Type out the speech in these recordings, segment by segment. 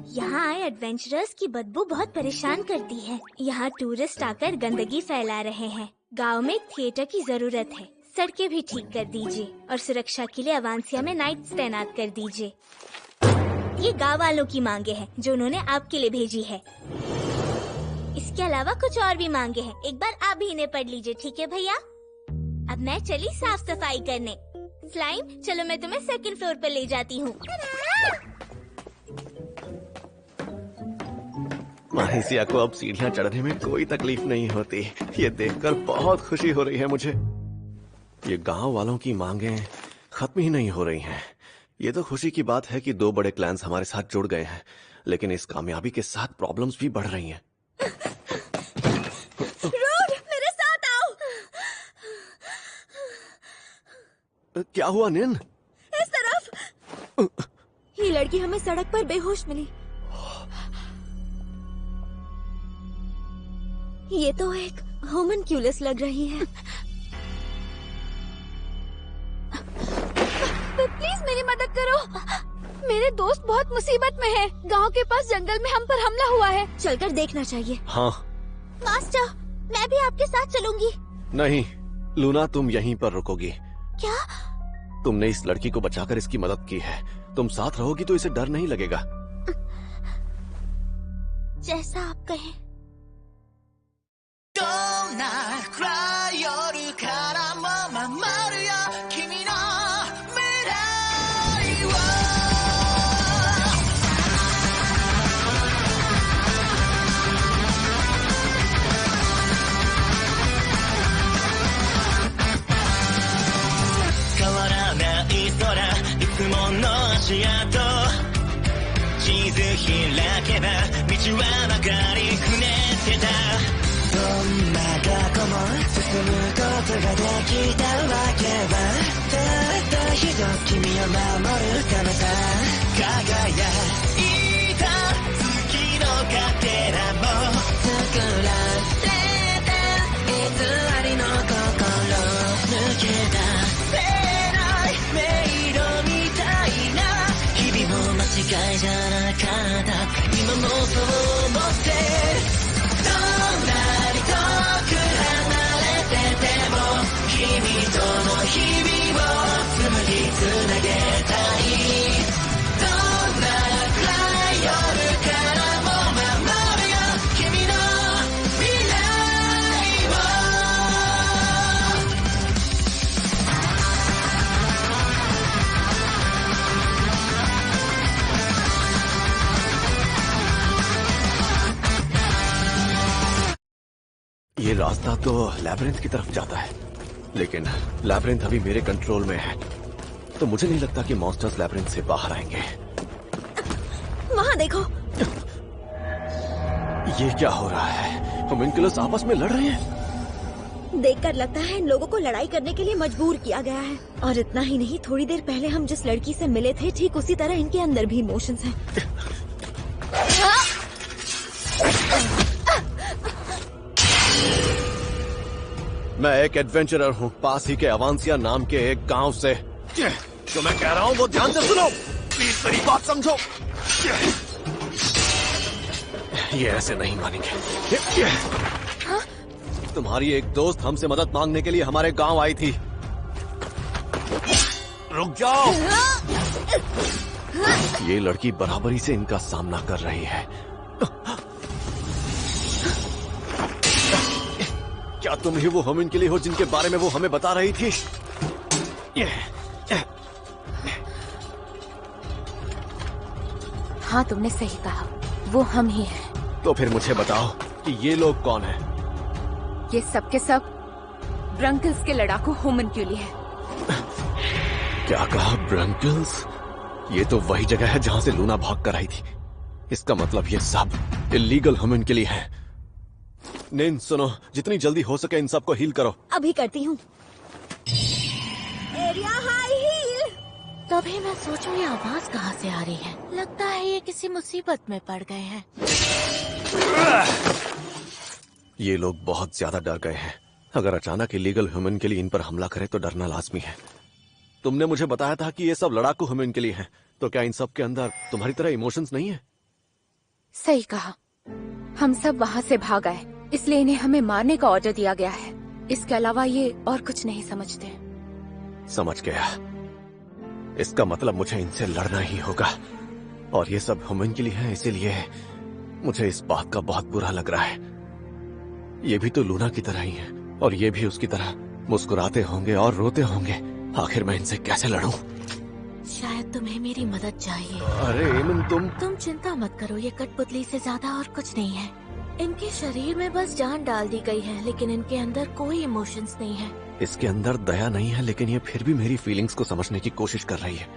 यहाँ आए एडवेंचरर्स की बदबू बहुत परेशान करती है। यहाँ टूरिस्ट आकर गंदगी फैला रहे हैं। गांव में एक थिएटर की जरूरत है। सड़कें भी ठीक कर दीजिए और सुरक्षा के लिए अवांसिया में नाइट्स तैनात कर दीजिए। ये गांव वालों की मांगे हैं जो उन्होंने आपके लिए भेजी है। इसके अलावा कुछ और भी मांगे हैं। एक बार आप भी इन्हें पढ़ लीजिए, ठीक है भैया? अब मैं चली साफ सफाई करने। स्लाइम, चलो मैं तुम्हें सेकंड फ्लोर पर ले जाती हूँ। माहिसिया को अब सीढ़ियाँ चढ़ने में कोई तकलीफ नहीं होती। ये देखकर बहुत खुशी हो रही है मुझे। ये गांव वालों की मांगें खत्म ही नहीं हो रही हैं। ये तो खुशी की बात है कि 2 बड़े क्लैंस हमारे साथ जुड़ गए हैं, लेकिन इस कामयाबी के साथ प्रॉब्लम्स भी बढ़ रही हैं। रूड, मेरे साथ आओ। क्या हुआ निन? इस तरफ। ये लड़की हमें सड़क पर बेहोश मिली। ये तो एक होमनक्यूलस लग रही है। प्लीज मेरी मदद करो। मेरे दोस्त बहुत मुसीबत में है। गांव के पास जंगल में हम पर हमला हुआ है। चलकर देखना चाहिए। हाँ मास्टर, मैं भी आपके साथ चलूंगी। नहीं लूना, तुम यहीं पर रुकोगी। क्या? तुमने इस लड़की को बचाकर इसकी मदद की है। तुम साथ रहोगी तो इसे डर नहीं लगेगा। जैसा आप कहें।地図開けば道はばかりくねってた。どんな過去も進むことができたわけはたった一つ君を守るためさ。輝いた月のカケラも作られた偽りの心抜け出せない迷路みたいな日々も間違いじゃなかった。今もそう思ってどんなに遠く離れてても君との日々を紡ぎつなげたい。どんな暗い夜からも守るよ君の未来を。ये रास्ता तो लैब्रिंथ की तरफ जाता है, लेकिन लैब्रिंथ अभी मेरे कंट्रोल में है, तो मुझे नहीं लगता कि मॉन्स्टर्स लैब्रिंथ से बाहर आएंगे। वहाँ देखो। ये क्या हो रहा है? होम्युन्कुलस आपस में लड़ रहे हैं। देखकर लगता है इन लोगों को लड़ाई करने के लिए मजबूर किया गया है। और इतना ही नहीं, थोड़ी देर पहले हम जिस लड़की से मिले थे ठीक उसी तरह इनके अंदर भी इमोशंस हैं। मैं एक एडवेंचरर हूँ, पास ही के अवांसिया नाम के एक गांव से। जो मैं कह रहा हूँ वो ध्यान से सुनो, प्लीज मेरी बात समझो। ये ऐसे नहीं मानेंगे। तुम्हारी एक दोस्त हमसे मदद मांगने के लिए हमारे गांव आई थी। रुक जाओ। ये लड़की बराबरी से इनका सामना कर रही है। क्या तुम ही वो होम्युन्कुली हो जिनके बारे में वो हमें बता रही थी? हाँ, तुमने सही कहा, वो हम ही हैं। तो फिर मुझे बताओ कि ये लोग कौन हैं? ये सब के सब ब्रंकल्स के लड़ाकू होम्युन्कुली है। क्या कहा? ब्रंकल्स? ये तो वही जगह है जहाँ से लूना भाग कर आई थी। इसका मतलब ये सब इलीगल होम्युन्कुली हैं। निन सुनो, जितनी जल्दी हो सके इन सबको हील करो। अभी करती हूँ। Area high heel. तभी मैं सोचूं ये आवाज कहाँ से आ रही है। लगता है ये किसी मुसीबत में पड़ गए हैं। ये लोग बहुत ज्यादा डर गए हैं। अगर अचानक इलीगल होम्युन्कुली इन पर हमला करे तो डरना लाजमी है। तुमने मुझे बताया था कि ये सब लड़ाकू होम्युन्कुली हैं, तो क्या इन सब के अंदर तुम्हारी तरह इमोशंस नहीं है? सही कहा, हम सब वहाँ से भाग आए, इसलिए इन्हें हमें मारने का ऑर्डर दिया गया है। इसके अलावा ये और कुछ नहीं समझते। समझ गया। इसका मतलब मुझे इनसे लड़ना ही होगा, और ये सब ह्यूमन के लिए है, इसीलिए मुझे इस बात का बहुत बुरा लग रहा है। ये भी तो लूना की तरह ही है, और ये भी उसकी तरह मुस्कुराते होंगे और रोते होंगे। आखिर मैं इनसे कैसे लड़ूं? शायद तुम्हें मेरी मदद चाहिए। अरे एमन, तुम चिंता मत करो, ये कठपुतली से ज्यादा और कुछ नहीं है। इनके शरीर में बस जान डाल दी गई है, लेकिन इनके अंदर कोई इमोशंस नहीं है। इसके अंदर दया नहीं है, लेकिन ये फिर भी मेरी फीलिंग्स को समझने की कोशिश कर रही है।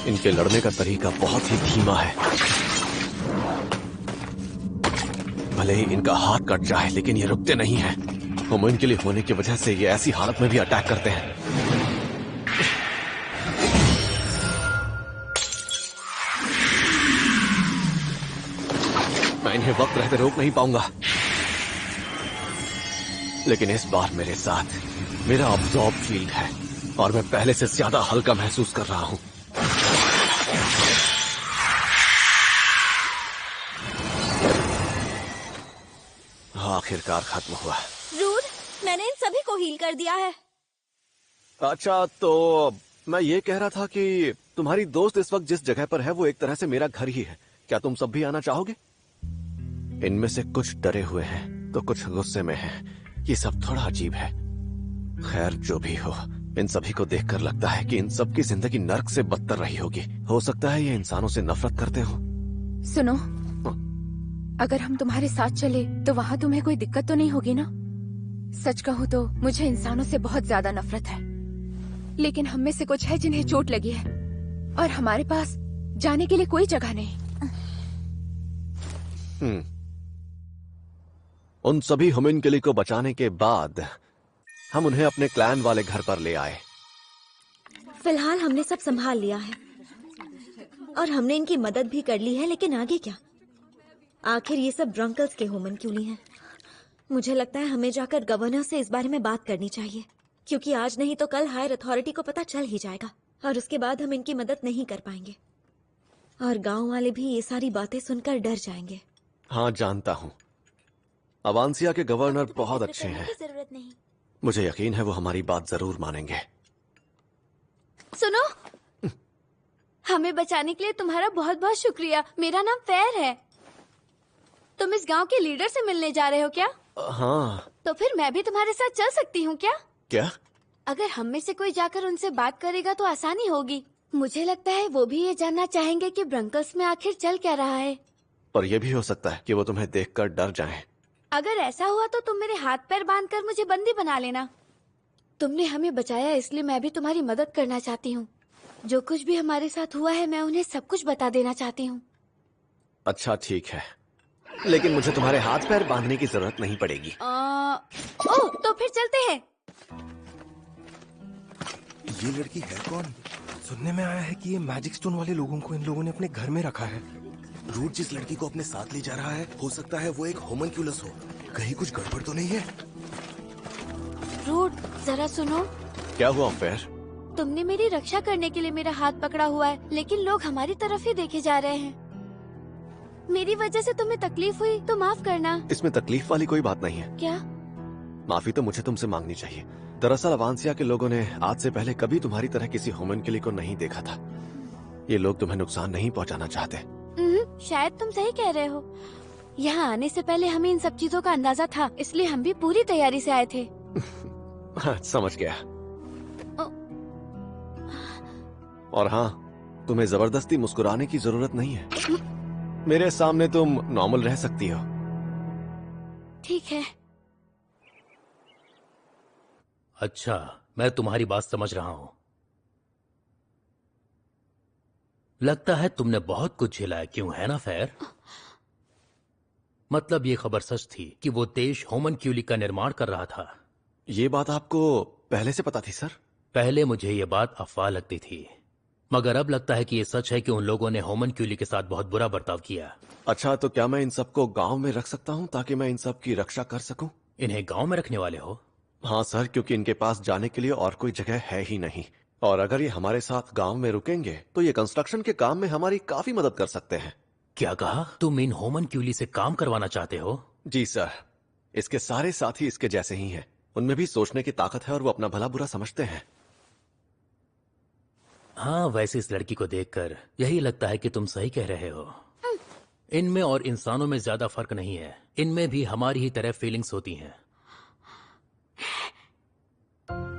इनके लड़ने का तरीका बहुत ही धीमा है। भले ही इनका हाथ कट जाए, लेकिन ये रुकते नहीं हैं। ह्यूमन के लिए होने की वजह से ये ऐसी हालत में भी अटैक करते हैं। मैं इन्हें वक्त रहते रोक नहीं पाऊंगा, लेकिन इस बार मेरे साथ मेरा अब्जॉर्ब फील्ड है, और मैं पहले से ज्यादा हल्का महसूस कर रहा हूं। आखिरकार खत्म हुआ। रूड, मैंने इन सभी को हील कर दिया है। अच्छा, तो मैं ये कह रहा था कि तुम्हारी दोस्त इस वक्त जिस जगह पर है वो एक तरह से मेरा घर ही है। क्या तुम सब भी आना चाहोगे? इनमें से कुछ डरे हुए हैं तो कुछ गुस्से में हैं। ये सब थोड़ा अजीब है। खैर, जो भी हो, इन सभी को देखकर लगता है कि इन सब की जिंदगी नर्क से बदतर रही होगी। हो सकता है ये इंसानों से नफरत करते हो। सुनो, अगर हम तुम्हारे साथ चले तो वहाँ तुम्हें कोई दिक्कत तो नहीं होगी ना? सच कहूँ तो मुझे इंसानों से बहुत ज्यादा नफरत है, लेकिन हम में से कुछ है जिन्हें चोट लगी है, और हमारे पास जाने के लिए कोई जगह नहीं। उन सभी ह्यूमन को बचाने के बाद हम उन्हें अपने क्लैन वाले घर पर ले आए। फिलहाल हमने सब संभाल लिया है, और हमने इनकी मदद भी कर ली है, लेकिन आगे क्या? आखिर ये सब ब्रंकल्स के ह्यूमन हैं। मुझे लगता है हमें जाकर गवर्नर से इस बारे में बात करनी चाहिए, क्योंकि आज नहीं तो कल हायर अथॉरिटी को पता चल ही जाएगा, और उसके बाद हम इनकी मदद नहीं कर पाएंगे, और गांव वाले भी ये सारी बातें सुनकर डर जाएंगे। हाँ, जानता हूँ। अवांसिया के गवर्नर बहुत अच्छे हैं। जरूरत नहीं। मुझे यकीन है वो हमारी बात जरूर मानेंगे। सुनो, हमें बचाने के लिए तुम्हारा बहुत बहुत शुक्रिया। मेरा नाम फेयर है। तुम इस गांव के लीडर से मिलने जा रहे हो क्या? हाँ। तो फिर मैं भी तुम्हारे साथ चल सकती हूँ क्या? क्या? अगर हम में से कोई जाकर उनसे बात करेगा तो आसानी होगी। मुझे लगता है वो भी ये जानना चाहेंगे कि ब्रंकल्स में आखिर चल क्या रहा है। पर यह भी हो सकता है कि वो तुम्हें देखकर डर जाएं। अगर ऐसा हुआ तो तुम मेरे हाथ पैर बांधकर मुझे बंदी बना लेना। तुमने हमें बचाया, इसलिए मैं भी तुम्हारी मदद करना चाहती हूँ। जो कुछ भी हमारे साथ हुआ है मैं उन्हें सब कुछ बता देना चाहती हूँ। अच्छा, ठीक है, लेकिन मुझे तुम्हारे हाथ पैर बांधने की जरूरत नहीं पड़ेगी। ओह, तो फिर चलते हैं। ये लड़की है कौन? सुनने में आया है कि ये मैजिक स्टोन वाले लोगों को इन लोगों ने अपने घर में रखा है। रूट जिस लड़की को अपने साथ ले जा रहा है, हो सकता है वो एक होमनक्यूलस हो। कहीं कुछ गड़बड़ तो नहीं है? रूट, जरा सुनो। क्या हुआ फेयर? तुमने मेरी रक्षा करने के लिए मेरा हाथ पकड़ा हुआ है, लेकिन लोग हमारी तरफ ही देखे जा रहे हैं। मेरी वजह से तुम्हें तकलीफ हुई तो माफ करना। इसमें तकलीफ वाली कोई बात नहीं है। क्या? माफी तो मुझे तुमसे मांगनी चाहिए। दरअसल अवांसिया के लोगों ने आज से पहले कभी तुम्हारी तरह किसी ह्यूमन को नहीं देखा था। ये लोग तुम्हें नुकसान नहीं पहुंचाना चाहते। शायद तुम सही कह रहे हो। यहाँ आने से पहले हमें इन सब चीजों का अंदाजा था, इसलिए हम भी पूरी तैयारी से आए थे। हाँ, समझ गया। और हाँ, तुम्हें जबरदस्ती मुस्कुराने की जरूरत नहीं है। मेरे सामने तुम नॉर्मल रह सकती हो। ठीक है। अच्छा, मैं तुम्हारी बात समझ रहा हूं। लगता है तुमने बहुत कुछ झेला, क्यों है ना फेयर? मतलब ये खबर सच थी कि वो देश होमनक्यूली का निर्माण कर रहा था। ये बात आपको पहले से पता थी सर? पहले मुझे ये बात अफवाह लगती थी, मगर अब लगता है कि ये सच है कि उन लोगों ने होमनक्यूली के साथ बहुत बुरा बर्ताव किया। अच्छा, तो क्या मैं इन सबको गांव में रख सकता हूं ताकि मैं इन सब की रक्षा कर सकूं? इन्हें गांव में रखने वाले हो? हाँ सर, क्योंकि इनके पास जाने के लिए और कोई जगह है ही नहीं। और अगर ये हमारे साथ गांव में रुकेंगे तो ये कंस्ट्रक्शन के काम में हमारी काफी मदद कर सकते हैं। क्या कहा? तुम इन होमनक्यूली से काम करवाना चाहते हो? जी सर, इसके सारे साथी इसके जैसे ही हैं। उनमें भी सोचने की ताकत है और वो अपना भला बुरा समझते हैं। हाँ, वैसे इस लड़की को देखकर यही लगता है कि तुम सही कह रहे हो। इनमें और इंसानों में ज्यादा फर्क नहीं है। इनमें भी हमारी ही तरह फीलिंग्स होती हैं।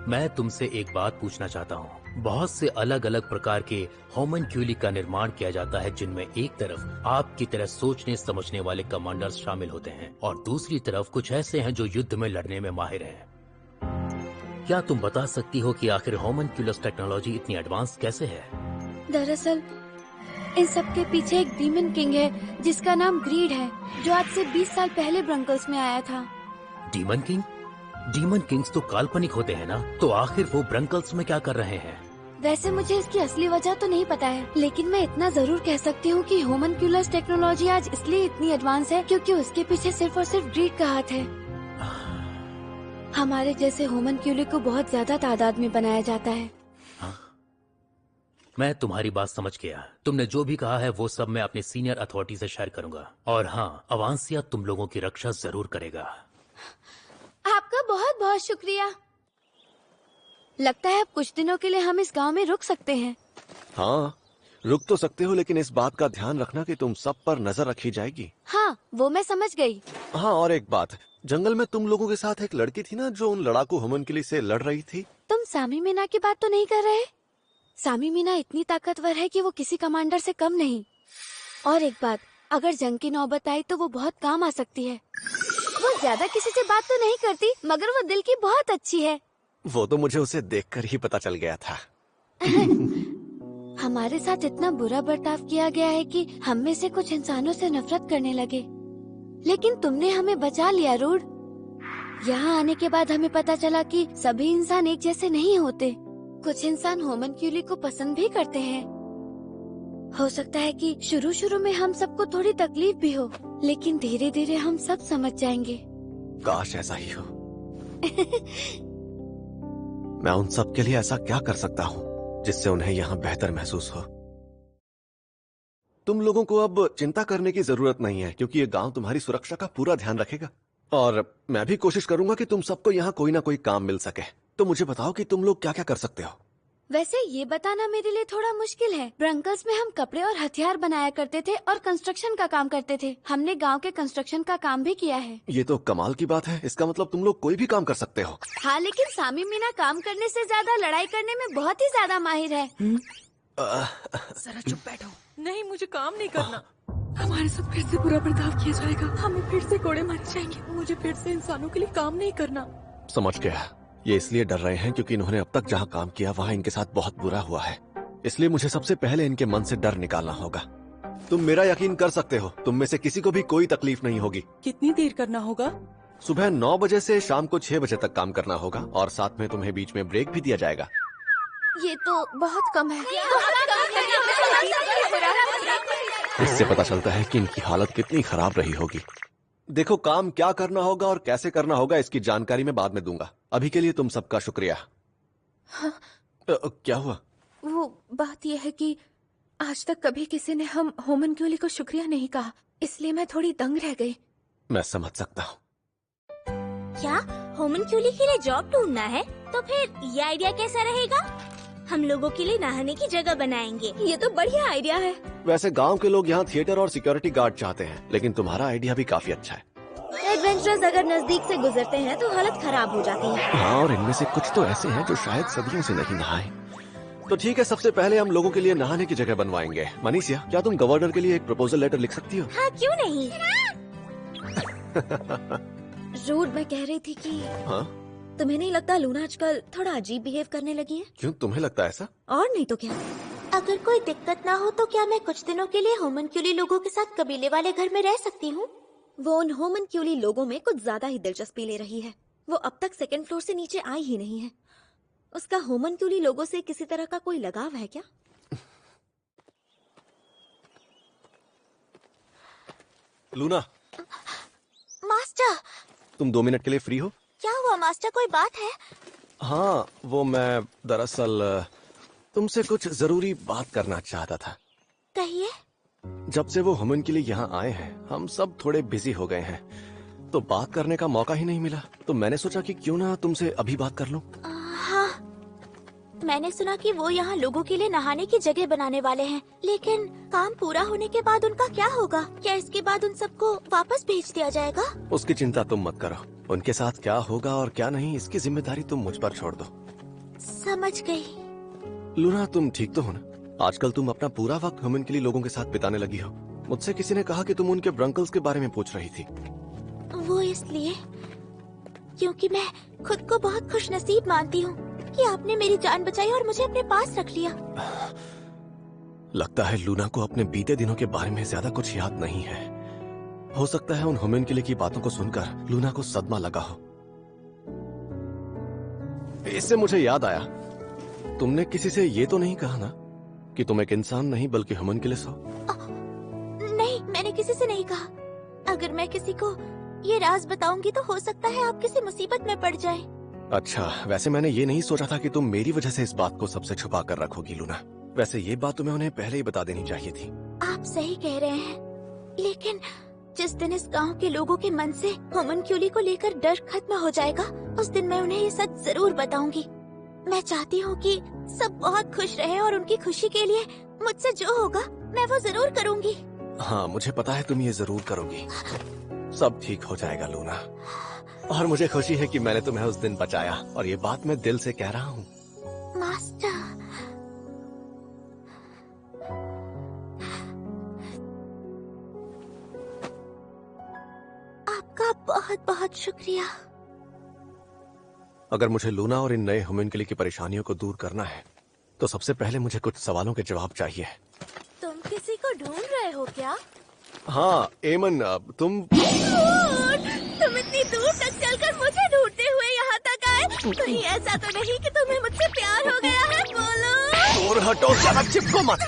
मैं तुमसे एक बात पूछना चाहता हूँ। बहुत से अलग अलग प्रकार के होमनक्यूली का निर्माण किया जाता है, जिनमें एक तरफ आपकी तरह सोचने समझने वाले कमांडर्स शामिल होते हैं और दूसरी तरफ कुछ ऐसे हैं जो युद्ध में लड़ने में माहिर हैं। क्या तुम बता सकती हो कि आखिर होमनक्यूलस टेक्नोलॉजी इतनी एडवांस कैसे है? दरअसल इन सब के पीछे एक डीमन किंग है जिसका नाम ग्रीड है, जो आज से 20 साल पहले ब्रंकल्स में आया था। Demon king? डीमन किंग्स तो काल्पनिक होते हैं ना, तो आखिर वो ब्रंकल्स में क्या कर रहे हैं? वैसे मुझे इसकी असली वजह तो नहीं पता है, लेकिन मैं इतना जरूर कह सकती हूँ कि होमनक्यूलस टेक्नोलॉजी आज इसलिए इतनी एडवांस है क्योंकि उसके पीछे सिर्फ और सिर्फ ग्रीड का हाथ है। हमारे जैसे होमनक्यूली को बहुत ज्यादा तादाद में बनाया जाता है। मैं तुम्हारी बात समझ गया। तुमने जो भी कहा है वो सब मैं अपने सीनियर अथॉरिटी से शेयर करूंगा। और हाँ, अवांसिया तुम लोगों की रक्षा जरूर करेगा। आपका बहुत बहुत शुक्रिया। लगता है अब कुछ दिनों के लिए हम इस गांव में रुक सकते हैं। हाँ, रुक तो सकते हो, लेकिन इस बात का ध्यान रखना कि तुम सब पर नजर रखी जाएगी। हाँ, वो मैं समझ गई। हाँ, और एक बात, जंगल में तुम लोगों के साथ एक लड़की थी ना जो उन लड़ाकू होमनक्यूली से लड़ रही थी। तुम सामी मीना की बात तो नहीं कर रहे? सामी मीना इतनी ताकतवर है कि वो किसी कमांडर से कम नहीं। और एक बात, अगर जंग की नौबत आई तो वो बहुत काम आ सकती है। वो ज्यादा किसी से बात तो नहीं करती, मगर वो दिल की बहुत अच्छी है। वो तो मुझे उसे देखकर ही पता चल गया था। हमारे साथ इतना बुरा बर्ताव किया गया है कि हम में से कुछ इंसानों से नफरत करने लगे, लेकिन तुमने हमें बचा लिया रूड। यहाँ आने के बाद हमें पता चला कि सभी इंसान एक जैसे नहीं होते। कुछ इंसान होमनक्यूली को पसंद भी करते हैं। हो सकता है कि शुरू शुरू में हम सबको थोड़ी तकलीफ भी हो, लेकिन धीरे धीरे हम सब समझ जाएंगे। काश ऐसा ही हो। मैं उन सब के लिए ऐसा क्या कर सकता हूँ जिससे उन्हें यहाँ बेहतर महसूस हो। तुम लोगों को अब चिंता करने की जरूरत नहीं है, क्योंकि ये गांव तुम्हारी सुरक्षा का पूरा ध्यान रखेगा। और मैं भी कोशिश करूंगा कि तुम सबको यहाँ कोई ना कोई काम मिल सके। तो मुझे बताओ कि तुम लोग क्या क्या कर सकते हो। वैसे ये बताना मेरे लिए थोड़ा मुश्किल है। ब्रंकल्स में हम कपड़े और हथियार बनाया करते थे और कंस्ट्रक्शन का काम करते थे। हमने गांव के कंस्ट्रक्शन का काम भी किया है। ये तो कमाल की बात है। इसका मतलब तुम लोग कोई भी काम कर सकते हो। हाँ, लेकिन सामी मीना काम करने से ज्यादा लड़ाई करने में बहुत ही ज्यादा माहिर है। जरा चुप बैठो। नहीं, मुझे काम नहीं करना। हमारे साथ फिर से बुरा बर्ताव किया जाएगा। हमें फिर से कोड़े मारे जाएंगे। मुझे फिर से इंसानों के लिए काम नहीं करना। समझ गया। ये इसलिए डर रहे हैं क्योंकि इन्होंने अब तक जहाँ काम किया वहाँ इनके साथ बहुत बुरा हुआ है। इसलिए मुझे सबसे पहले इनके मन से डर निकालना होगा। तुम मेरा यकीन कर सकते हो, तुम में से किसी को भी कोई तकलीफ नहीं होगी। कितनी देर करना होगा? सुबह 9 बजे से शाम को 6 बजे तक काम करना होगा और साथ में तुम्हें बीच में ब्रेक भी दिया जाएगा। ये तो बहुत कम है। इससे पता चलता है कि इनकी हालत कितनी खराब रही होगी। देखो, काम क्या करना होगा और कैसे करना होगा इसकी जानकारी मैं बाद में दूंगा। अभी के लिए तुम सबका शुक्रिया। हाँ। क्या हुआ? वो बात यह है कि आज तक कभी किसी ने हम होमनक्यूली को शुक्रिया नहीं कहा, इसलिए मैं थोड़ी दंग रह गई। मैं समझ सकता हूँ। क्या होमनक्यूली के लिए जॉब ढूंढना है? तो फिर ये आइडिया कैसा रहेगा? हम लोगों के लिए नहाने की जगह बनाएंगे। ये तो बढ़िया आइडिया है। वैसे गांव के लोग यहाँ थिएटर और सिक्योरिटी गार्ड चाहते हैं, लेकिन तुम्हारा आइडिया भी काफी अच्छा है। एडवेंचरर्स अगर नजदीक से गुजरते हैं तो हालत खराब हो जाती है। हाँ, और इनमें से कुछ तो ऐसे हैं जो शायद सदियों से नहीं नहाए। तो ठीक है, सबसे पहले हम लोगों के लिए नहाने की जगह बनवाएंगे। मनीषा, क्या तुम गवर्नर के लिए एक प्रपोजल लेटर लिख सकती हो? हाँ, क्यों नहीं। रूड, मैं कह रही थी कि हाँ? तुम्हें नहीं लगता लूना आजकल थोड़ा अजीब बिहेव करने लगी है? क्यों, तुम्हें लगता है ऐसा? और नहीं तो क्या। अगर कोई दिक्कत ना हो तो क्या मैं कुछ दिनों के लिए होमनक्यूली लोगों के साथ कबीले वाले घर में रह सकती हूँ? वो उन होमनक्यूली लोगों में कुछ ज्यादा ही दिलचस्पी ले रही है। वो अब तक सेकंड फ्लोर से नीचे आई ही नहीं है। उसका होमनक्यूली लोगों से किसी तरह का कोई लगाव है क्या? लूना। मास्टर, तुम 2 मिनट के लिए फ्री हो? क्या हुआ मास्टर, कोई बात है? हाँ, वो मैं दरअसल तुमसे कुछ जरूरी बात करना चाहता था। कहिए। जब से वो हमन के लिए यहाँ आए हैं, हम सब थोड़े बिजी हो गए हैं, तो बात करने का मौका ही नहीं मिला। तो मैंने सोचा कि क्यों ना तुमसे अभी बात कर लूं। हाँ, मैंने सुना कि वो यहाँ लोगों के लिए नहाने की जगह बनाने वाले हैं, लेकिन काम पूरा होने के बाद उनका क्या होगा? क्या इसके बाद उन सबको वापस भेज दिया जाएगा? उसकी चिंता तुम मत करो। उनके साथ क्या होगा और क्या नहीं, इसकी जिम्मेदारी तुम मुझ पर छोड़ दो। समझ गई। लूना, तुम ठीक तो हो ना? आजकल तुम अपना पूरा वक्त हमन के लिए लोगों के साथ बिताने लगी हो। मुझसे किसी ने कहा कि तुम उनके ब्रंकल्स के बारे में पूछ रही थी। वो इसलिए क्योंकि मैं खुद को बहुत खुशनसीब मानती हूँ कि आपने मेरी जान बचाई और मुझे अपने पास रख लिया। लगता है लूना को अपने बीते दिनों के बारे में ज्यादा कुछ याद नहीं है। हो सकता है उन ह्यूमन के लिए की बातों को सुनकर लूना को सदमा लगा हो। इससे मुझे याद आया, तुमने किसी से ये तो नहीं कहा ना कि तुम एक इंसान नहीं बल्कि ह्यूमन के लिए हो? नहीं, मैंने किसी से नहीं कहा। अगर मैं किसी को ये राज बताऊंगी तो हो सकता है आप किसी मुसीबत में पड़ जाएं। अच्छा, वैसे मैंने ये नहीं सोचा था कि तुम मेरी वजह से इस बात को सबसे छुपा कर रखोगी लूना। वैसे ये बात तुम्हें उन्हें पहले ही बता देनी चाहिए थी। आप सही कह रहे हैं, लेकिन जिस दिन इस गांव के लोगों के मन से होमनक्यूली को लेकर डर खत्म हो जाएगा, उस दिन मैं उन्हें ये सच जरूर बताऊंगी। मैं चाहती हूँ कि सब बहुत खुश रहे और उनकी खुशी के लिए मुझसे जो होगा मैं वो जरूर करूँगी। हाँ, मुझे पता है तुम ये जरूर करोगी। सब ठीक हो जाएगा लूना, और मुझे खुशी है कि मैंने तुम्हें उस दिन बचाया, और ये बात मैं दिल से कह रहा हूँ। मास्टर, आपका बहुत बहुत शुक्रिया। अगर मुझे लूना और इन नए ह्यूमन के लिए की परेशानियों को दूर करना है, तो सबसे पहले मुझे कुछ सवालों के जवाब चाहिए। तुम किसी को ढूंढ रहे हो क्या? हाँ एमन, तुम इतनी दूर तक चलकर मुझे ढूंढते हुए यहाँ तक आए? कहीं ऐसा तो नहीं कि तुम्हें मुझसे प्यार हो गया है? बोलो। दूर हटो, ज्यादा चिपको मत।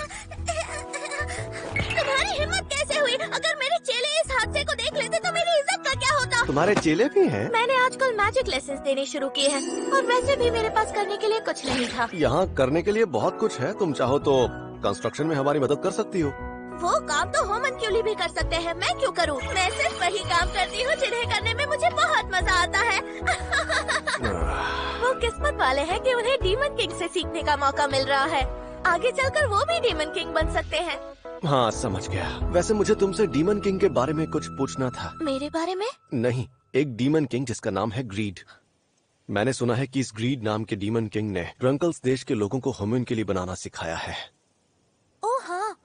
तुम्हारी हिम्मत कैसे हुई? अगर मेरे चेले इस हादसे को देख लेते तो मेरी इज्जत का क्या होता? तुम्हारे चेले भी हैं? मैंने आजकल मैजिक लेसन देने शुरू किए हैं, और वैसे भी मेरे पास करने के लिए कुछ नहीं था। यहाँ करने के लिए बहुत कुछ है। तुम चाहो तो कंस्ट्रक्शन में हमारी मदद कर सकती हो। वो काम तो होमनक्यूली भी कर सकते हैं, मैं क्यों करूं? मैं सिर्फ वही काम करती हूँ जिन्हें करने में मुझे बहुत मजा आता है। वो किस्मत वाले हैं कि उन्हें डीमन किंग से सीखने का मौका मिल रहा है। आगे चलकर वो भी डीमन किंग बन सकते हैं। हाँ, समझ गया। वैसे मुझे तुमसे डीमन किंग के बारे में कुछ पूछना था। मेरे बारे में? नहीं, एक डीमन किंग जिसका नाम है ग्रीड। मैंने सुना है कि इस ग्रीड नाम के डीमन किंग ने ब्रंकल्स देश के लोगों को ह्यूमन के लिए बनाना सिखाया है। ओह हाँ,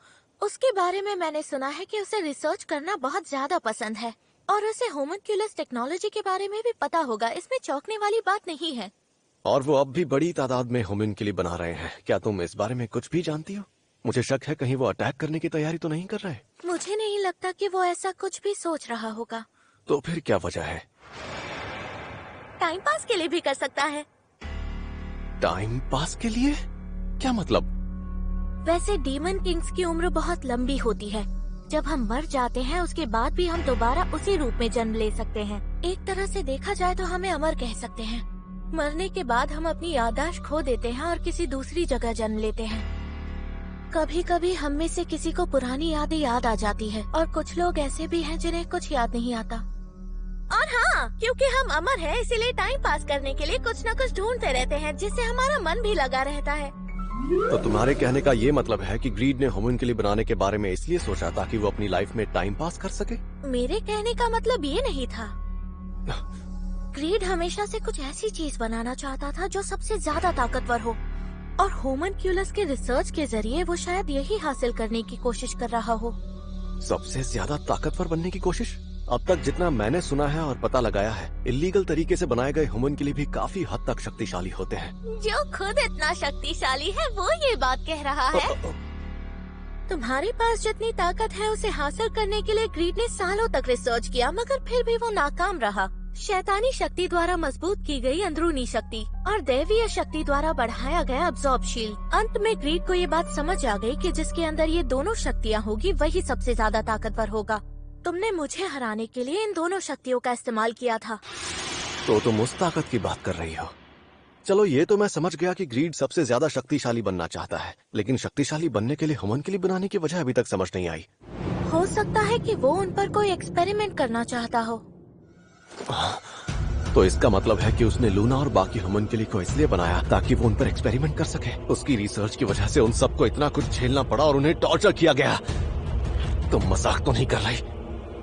उसके बारे में मैंने सुना है कि उसे रिसर्च करना बहुत ज्यादा पसंद है, और उसे होमनक्यूलस टेक्नोलॉजी के बारे में भी पता होगा। इसमें चौंकने वाली बात नहीं है। और वो अब भी बड़ी तादाद में ह्यूमन के लिए बना रहे हैं। क्या तुम इस बारे में कुछ भी जानती हो? मुझे शक है कहीं वो अटैक करने की तैयारी तो नहीं कर रहे। मुझे नहीं लगता कि वो ऐसा कुछ भी सोच रहा होगा। तो फिर क्या वजह है? टाइम पास के लिए भी कर सकता है। टाइम पास के लिए? क्या मतलब? वैसे डीमन किंग्स की उम्र बहुत लंबी होती है। जब हम मर जाते हैं उसके बाद भी हम दोबारा उसी रूप में जन्म ले सकते हैं। एक तरह से देखा जाए तो हमें अमर कह सकते हैं। मरने के बाद हम अपनी याददाश्त खो देते हैं और किसी दूसरी जगह जन्म लेते हैं। कभी कभी हम में से किसी को पुरानी यादें याद आ जाती है, और कुछ लोग ऐसे भी हैं जिन्हें कुछ याद नहीं आता। और हाँ, क्योंकि हम अमर हैं, इसीलिए टाइम पास करने के लिए कुछ न कुछ ढूंढते रहते हैं, जिससे हमारा मन भी लगा रहता है। तो तुम्हारे कहने का ये मतलब है कि ग्रीड ने ह्यूमन के लिए बनाने के बारे में इसलिए सोचा ताकि वो अपनी लाइफ में टाइम पास कर सके? मेरे कहने का मतलब ये नहीं था। ग्रीड हमेशा से कुछ ऐसी चीज बनाना चाहता था जो सबसे ज्यादा ताकतवर हो, और होमनक्यूलस के रिसर्च के जरिए वो शायद यही हासिल करने की कोशिश कर रहा हो। सबसे ज्यादा ताकतवर बनने की कोशिश? अब तक जितना मैंने सुना है और पता लगाया है, इल्लीगल तरीके से बनाए गए ह्यूमन के लिए भी काफी हद तक शक्तिशाली होते हैं। जो खुद इतना शक्तिशाली है वो ये बात कह रहा है। तुम्हारे पास जितनी ताकत है उसे हासिल करने के लिए ग्रीड ने सालों तक रिसर्च किया, मगर फिर भी वो नाकाम रहा। शैतानी शक्ति द्वारा मजबूत की गई अंदरूनी शक्ति और दैवीय शक्ति द्वारा बढ़ाया गया अब्जॉर्बशील। अंत में ग्रीड को ये बात समझ आ गई कि जिसके अंदर ये दोनों शक्तियाँ होगी वही सबसे ज्यादा ताकतवर होगा। तुमने मुझे हराने के लिए इन दोनों शक्तियों का इस्तेमाल किया था। तो तुम उस ताकत की बात कर रही हो चलो ये तो मैं समझ गया कि ग्रीड सबसे ज्यादा शक्तिशाली बनना चाहता है, लेकिन शक्तिशाली बनने के लिए होमनक्यूली बनाने की वजह अभी तक समझ नहीं आई। हो सकता है कि वो उन पर कोई एक्सपेरिमेंट करना चाहता हो। तो इसका मतलब है कि उसने लूना और बाकी होमनक्यूली को इसलिए बनाया ताकि वो उन पर एक्सपेरिमेंट कर सके। उसकी रिसर्च की वजह से उन सबको इतना कुछ झेलना पड़ा और उन्हें टॉर्चर किया गया। तुम मजाक तो नहीं कर रही?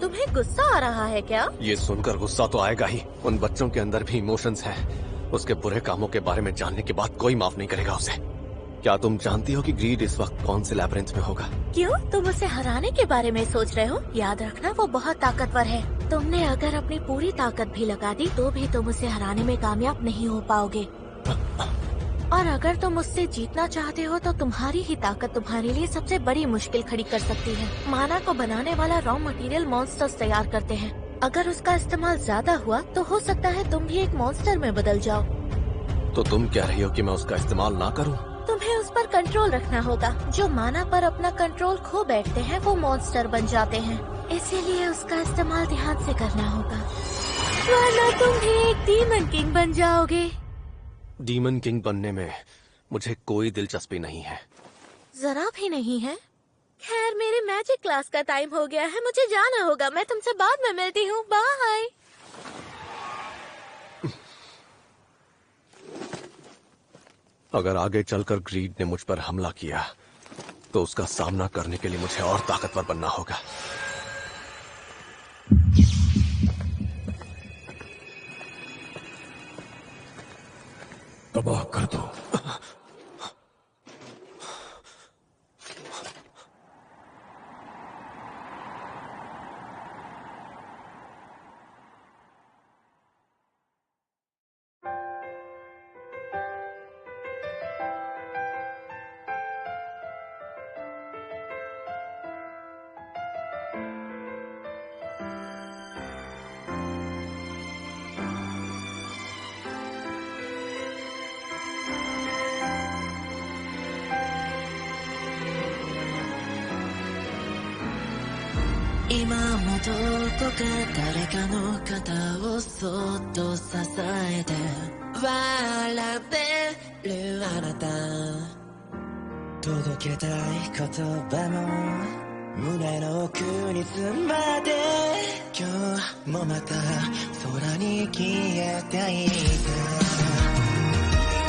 तुम्हें गुस्सा आ रहा है क्या? ये सुनकर गुस्सा तो आएगा ही। उन बच्चों के अंदर भी इमोशंस हैं। उसके बुरे कामों के बारे में जानने के बाद कोई माफ नहीं करेगा उसे। क्या तुम जानती हो कि ग्रीड इस वक्त कौन से लैबिरिंथ में होगा? क्यों? तुम उसे हराने के बारे में सोच रहे हो? याद रखना वो बहुत ताकतवर है। तुमने अगर अपनी पूरी ताकत भी लगा दी तो भी तुम उसे हराने में कामयाब नहीं हो पाओगे। और अगर तुम उससे जीतना चाहते हो तो तुम्हारी ही ताकत तुम्हारे लिए सबसे बड़ी मुश्किल खड़ी कर सकती है। माना को बनाने वाला रॉ मटेरियल मॉन्स्टर्स तैयार करते हैं। अगर उसका इस्तेमाल ज्यादा हुआ तो हो सकता है तुम भी एक मॉन्स्टर में बदल जाओ। तो तुम कह रही हो कि मैं उसका इस्तेमाल ना करूं? तुम्हें उस पर कंट्रोल रखना होगा। जो माना पर अपना कंट्रोल खो बैठते हैं वो मॉन्स्टर बन जाते हैं, इसीलिए उसका इस्तेमाल ध्यान से करना होगा, वरना तुम भी एक डीमन किंग बन जाओगे। डीमन किंग बनने में मुझे कोई दिलचस्पी नहीं है। जरा भी नहीं है? खैर, मेरे मैजिक क्लास का टाइम हो गया है, मुझे जाना होगा। मैं तुमसे बाद में मिलती हूँ। बाय। अगर आगे चलकर ग्रीड ने मुझ पर हमला किया तो उसका सामना करने के लिए मुझे और ताकतवर बनना होगा। तबाह कर दो।今もどこか誰かの肩をそっと支えて笑ってるあなた、届けたい言葉も胸の奥に詰まって今日もまた空に消えていた、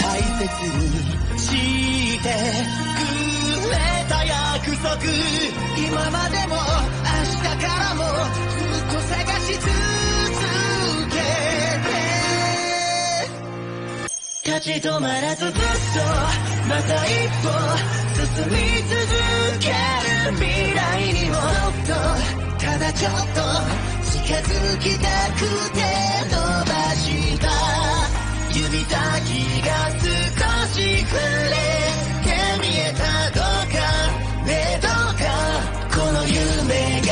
大切にしてくれた約束、今までも明日からもずっと探し続けて、立ち止まらずずっとまた一歩進み続ける未来にもっとただちょっと近づきたくて伸ばした指先が少し触れて見えたどうかねえどうかこの夢が